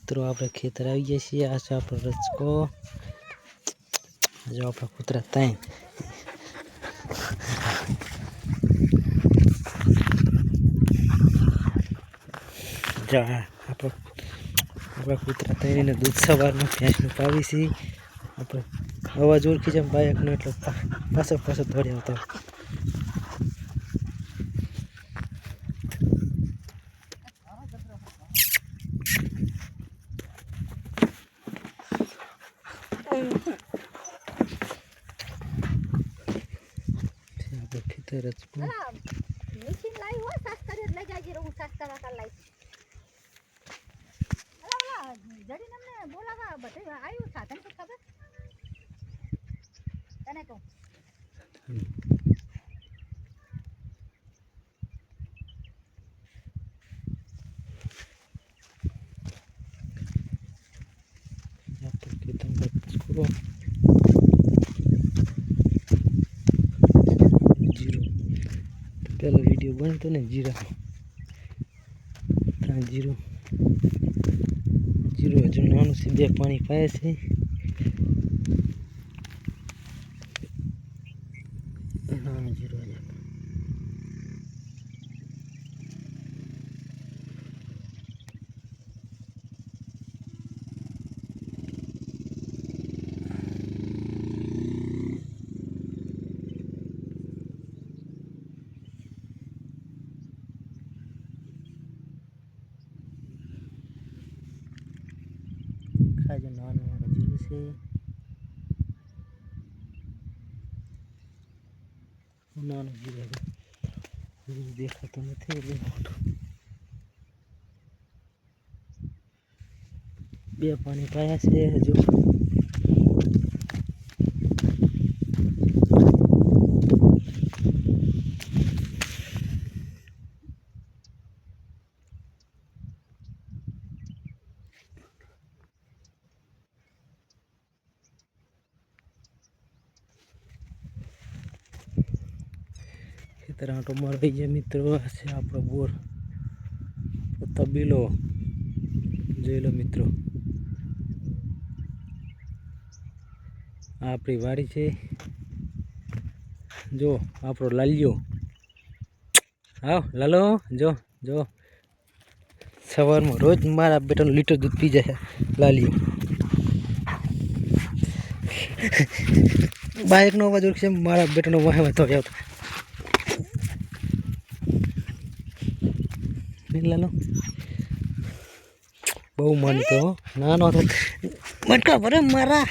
મિત્રો આપણે ખેતર આવી ગયા છીએ. આ છે આપણો રચકો. જો આપણા કૂતરા ત્યાં જો આપણા કૂતરા ત્યાં એને દૂધ સવારમાં ભેંસનું પાવી છે. આપણે અવાજ ઓળખી જાય બાયકનો એટલે પાછો દોડી આવતો. ખેતર રચકો મશીન લાવી હોય સાસ કરી લઈ જાજી રહું સાસ કરવા કાલ લાવી અલા જડી નમને બોલાવા બધે આવ્યું સાધન તો ખબર તને કહું પેલો વિડીયો બનતો ને જીરા જીરું હજુ નાનું છે. 2 પાણી પાય છે. નાનું જીરું હજુ ખાજો. નાનું જીરું છે. નાનું જીરું દેખાતું નથી એટલે મોટું. 2 પાણી પાયા છે હજુ. ખેતર આંટો મારવી જાય મિત્રો. આ છે આપણો બોર તબેલો. જોઈ લો મિત્રો, આ આપણી વાડી છે. જો આપણો લાલ્યો. આવ લાલો. જો સવારમાં રોજ મારા બેટાનું લીટર દૂધ પી જાય લાલ્યો. બાઇકનો અવાજ ઓળખશે મારા બેટાનો વાહમાં તો આવતો. લાલો બહુ માનતો નાનો હતો મટકા ભરે મારા.